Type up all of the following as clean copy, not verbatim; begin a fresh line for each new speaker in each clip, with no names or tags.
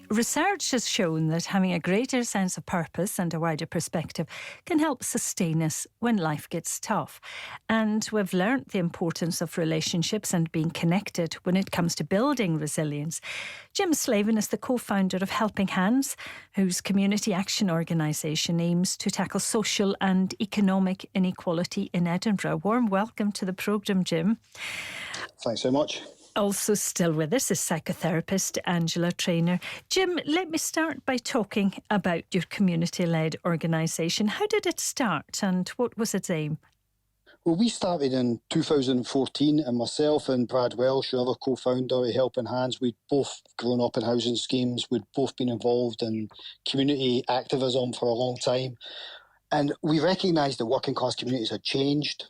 Research has shown that having a greater sense of purpose and a wider perspective can help sustain us when life gets tough. And we've learnt the importance of relationships and being connected when it comes to building resilience. Jim Slaven is the co-founder of Helping Hands, whose community action organisation aims to tackle social and economic inequality in Edinburgh. Warm welcome to the programme, Jim.
Thanks so much.
Also still with us is psychotherapist Angela Trainer. Jim, let me start by talking about your community-led organisation. How did it start and what was its aim?
Well, we started in 2014, and myself and Brad Welsh, another co-founder of Helping Hands, we'd both grown up in housing schemes. We'd both been involved in community activism for a long time. And we recognised that working class communities had changed,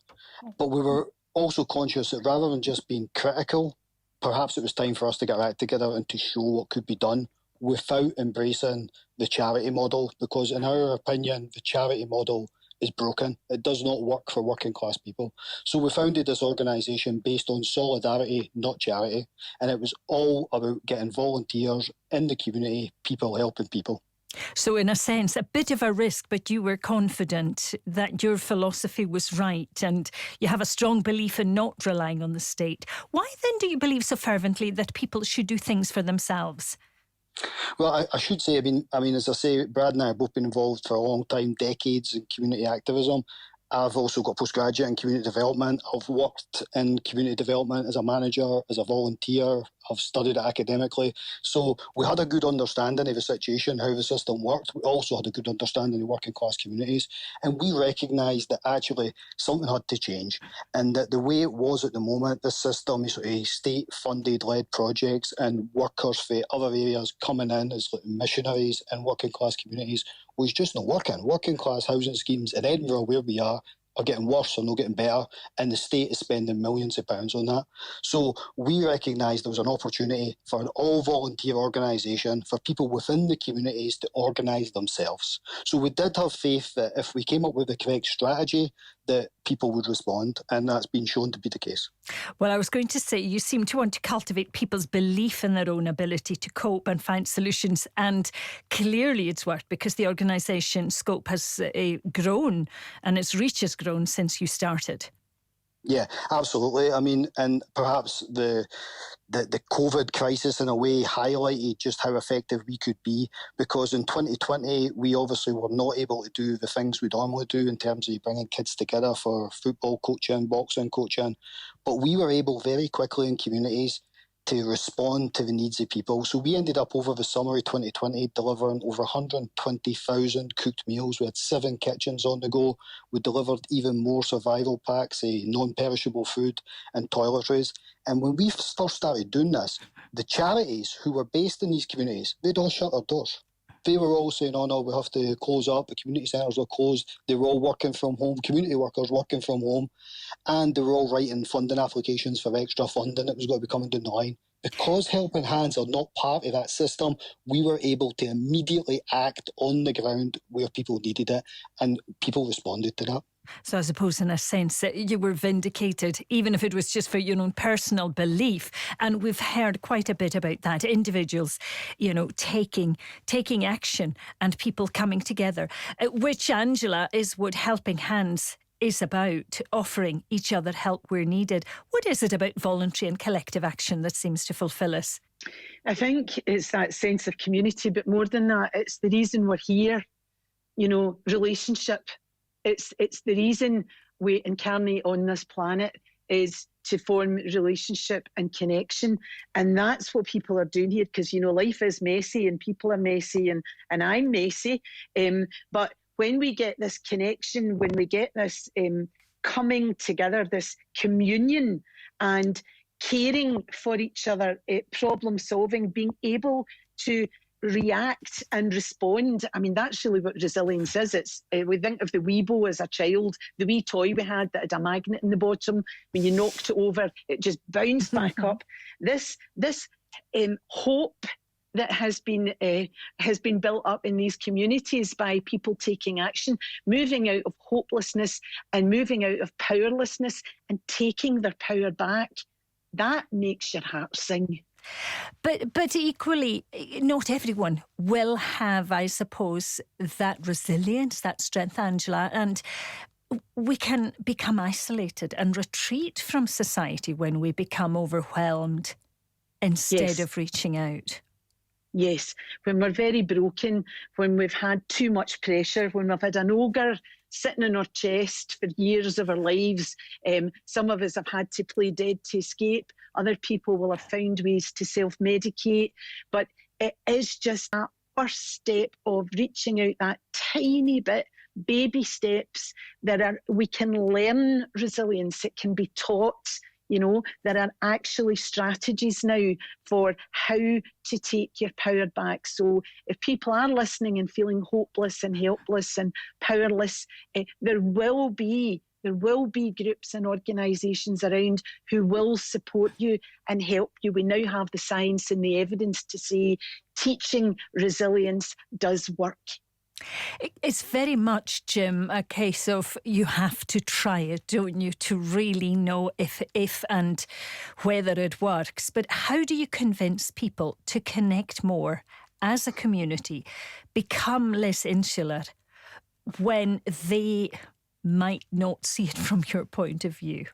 but we were also conscious that rather than just being critical, perhaps it was time for us to get our act together and to show what could be done without embracing the charity model, because in our opinion, the charity model is broken. It does not work for working class people. So we founded this organisation based on solidarity, not charity, and it was all about getting volunteers in the community, people helping people.
So in a sense, a bit of a risk, but you were confident that your philosophy was right and you have a strong belief in not relying on the state. Why then do you believe so fervently that people should do things for themselves?
Well, I should say, I mean, as I say, Brad and I have both been involved for a long time, decades in community activism. I've also got postgraduate in community development. I've worked in community development as a manager, as a volunteer. I've studied it academically. So we had a good understanding of the situation, how the system worked. We also had a good understanding of working class communities. And we recognised that actually something had to change. And that the way it was at the moment, this system is sort of state-funded led projects and workers for other areas coming in as like missionaries in working class communities was just not working. Working class housing schemes in Edinburgh, where we are getting worse or not getting better, and the state is spending millions of pounds on that. So we recognised there was an opportunity for an all-volunteer organisation for people within the communities to organise themselves. So we did have faith that if we came up with the correct strategy, that people would respond, and that's been shown to be the case.
Well, I was going to say, you seem to want to cultivate people's belief in their own ability to cope and find solutions, and clearly it's worked because the organisation scope has grown and its reach has grown since you started.
Yeah, absolutely. I mean, and perhaps the COVID crisis in a way highlighted just how effective we could be, because in 2020 we obviously were not able to do the things we normally do in terms of bringing kids together for football coaching, boxing coaching, but we were able very quickly in communities to respond to the needs of people. So we ended up over the summer of 2020 delivering over 120,000 cooked meals. We had 7 kitchens on the go. We delivered even more survival packs, non-perishable food and toiletries. And when we first started doing this, the charities who were based in these communities, they'd all shut their doors. They were all saying, oh no, we have to close up, the community centres are closed. They were all working from home, community workers working from home, and they were all writing funding applications for extra funding that was going to be coming down the line. Because Helping Hands are not part of that system, we were able to immediately act on the ground where people needed it, and people responded to that.
So I suppose in a sense you were vindicated, even if it was just for your own personal belief. And we've heard quite a bit about that. Individuals, taking action and people coming together, which, Angela, is what Helping Hands is about, offering each other help where needed. What is it about voluntary and collective action that seems to fulfil us?
I think it's that sense of community, but more than that, it's the reason we're here, relationship. It's the reason we incarnate on this planet is to form relationship and connection. And that's what people are doing here, because, life is messy and people are messy and I'm messy. But when we get this connection, when we get this coming together, this communion and caring for each other, problem solving, being able to react and respond. I mean, that's really what resilience is. It's we think of the Weebo as a child, the wee toy we had that had a magnet in the bottom. When you knocked it over, it just bounced back up. This hope that has been built up in these communities by people taking action, moving out of hopelessness and moving out of powerlessness and taking their power back. That makes your heart sing.
But equally, not everyone will have, I suppose, that resilience, that strength, Angela, and we can become isolated and retreat from society when we become overwhelmed instead of reaching out.
Yes, when we're very broken, when we've had too much pressure, when we've had an ogre sitting on our chest for years of our lives. Some of us have had to play dead to escape. Other people will have found ways to self-medicate. But it is just that first step of reaching out that tiny bit, baby steps we can learn resilience. It can be taught. There are actually strategies now for how to take your power back. So if people are listening and feeling hopeless and helpless and powerless, there will be groups and organisations around who will support you and help you. We now have the science and the evidence to say teaching resilience does work.
It's very much, Jim, a case of you have to try it, don't you, to really know if and whether it works. But how do you convince people to connect more as a community, become less insular when they might not see it from your point of view?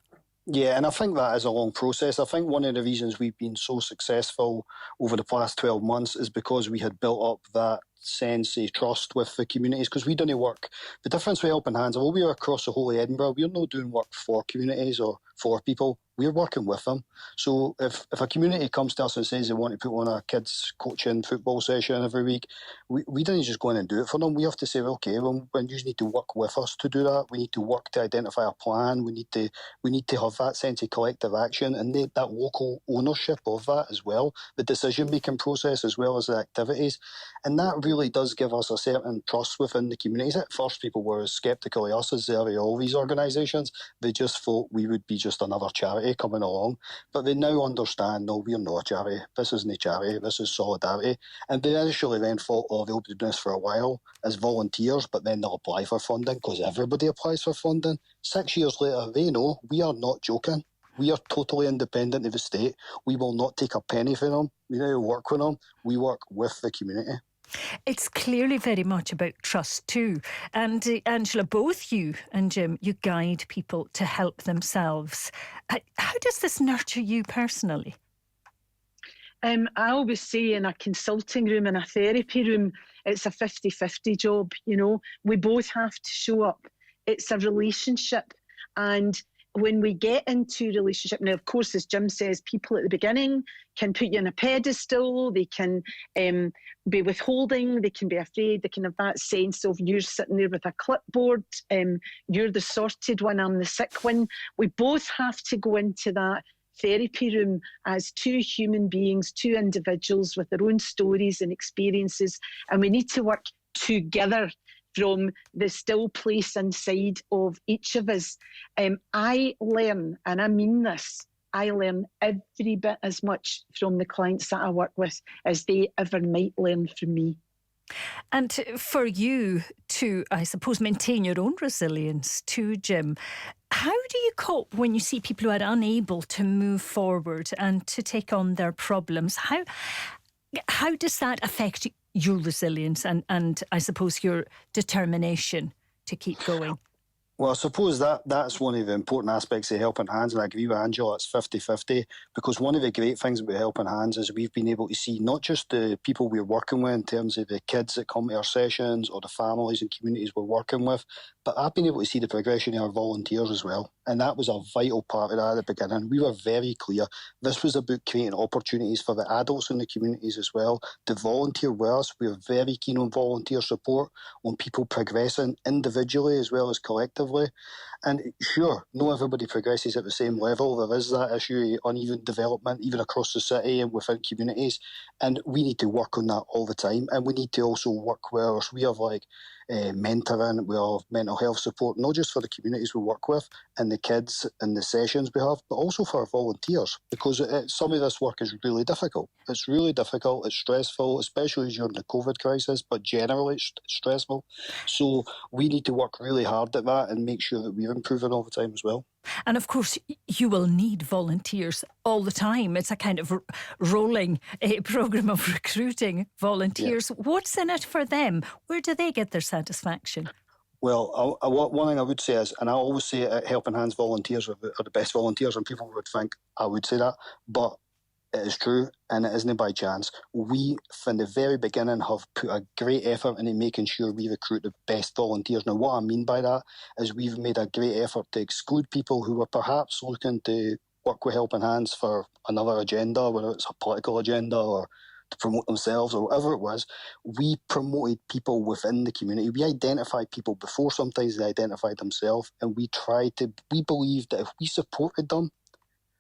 Yeah, and I think that is a long process. I think one of the reasons we've been so successful over the past 12 months is because we had built up that sense of trust with the communities, because we don't work. The difference with Helping Hands, although we are across the whole of Edinburgh, we're not doing work for communities or for people. We're working with them. So if a community comes to us and says they want to put on a kids coaching football session every week, we don't just go in and do it for them. We have to say, okay, well, you need to work with us to do that. We need to work to identify a plan. We need to have that sense of collective action and that local ownership of that as well, the decision-making process as well as the activities. And that really does give us a certain trust within the communities. At first, people were as sceptical of us as they are of all these organisations. They just thought we would be just another charity coming along, but they now understand, no, we're not a charity. This isn't a charity, this is solidarity. And they initially then thought, oh, they'll be doing this for a while as volunteers, but then they'll apply for funding because everybody applies for funding. 6 years later, they know we are not joking. We are totally independent of the state. We will not take a penny from them. We now work with them. We work with the community.
It's clearly very much about trust too. And Angela, both you and Jim, you guide people to help themselves. How does this nurture you personally?
I always say in a consulting room, in a therapy room, it's a 50-50 job, We both have to show up. It's a relationship. And when we get into relationship, now, of course, as Jim says, people at the beginning can put you on a pedestal, they can be withholding, they can be afraid, they can have that sense of you're sitting there with a clipboard, you're the sorted one, I'm the sick one. We both have to go into that therapy room as two human beings, two individuals with their own stories and experiences, and we need to work together from the still place inside of each of us. I learn, and I mean this, I learn every bit as much from the clients that I work with as they ever might learn from me.
And for you to, I suppose, maintain your own resilience too, Jim, how do you cope when you see people who are unable to move forward and to take on their problems? How does that affect your resilience and I suppose your determination to keep going?
Well, I suppose that's one of the important aspects of Helping Hands, and I agree with Angela, it's 50-50, because one of the great things about Helping Hands is we've been able to see not just the people we're working with in terms of the kids that come to our sessions or the families and communities we're working with, but I've been able to see the progression of our volunteers as well, and that was a vital part of that at the beginning. We were very clear. This was about creating opportunities for the adults in the communities as well to volunteer with us. We were very keen on volunteer support, on people progressing individually as well as collectively. And sure, not everybody progresses at the same level. There is that issue of uneven development, even across the city and within communities. And we need to work on that all the time. And we need to also work with us. We have mentoring, we have mental health support, not just for the communities we work with and the kids and the sessions we have, but also for our volunteers, because some of this work is really difficult. It's really difficult, it's stressful, especially during the COVID crisis, but generally it's stressful. So we need to work really hard at that and make sure that we're improving all the time as well.
And of course, you will need volunteers all the time. It's a kind of rolling programme of recruiting volunteers.
Yeah.
What's in it for them? Where do they get their satisfaction?
Well, one thing I would say is, and I always say at Helping Hands, volunteers are the best volunteers, and people would think I would say that, but it is true, and it isn't by chance. We, from the very beginning, have put a great effort into making sure we recruit the best volunteers. Now, what I mean by that is we've made a great effort to exclude people who were perhaps looking to work with Helping Hands for another agenda, whether it's a political agenda or to promote themselves or whatever it was. We promoted people within the community. We identified people before sometimes they identified themselves, and we believed that if we supported them,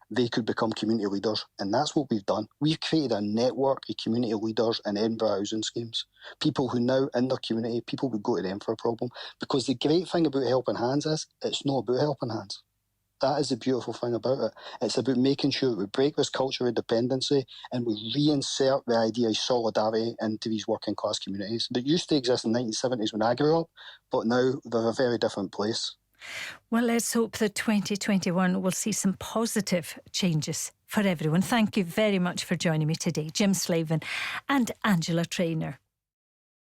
they could become community leaders. And that's what we've done. We've created a network of community leaders in Edinburgh housing schemes. People who now in their community, people would go to them for a problem. Because the great thing about Helping Hands is it's not about Helping Hands. That is the beautiful thing about it. It's about making sure that we break this culture of dependency and we reinsert the idea of solidarity into these working class communities that used to exist in the 1970s when I grew up, but now they're a very different place.
Well, let's hope that 2021 will see some positive changes for everyone. Thank you very much for joining me today, Jim Slaven and Angela Traynor.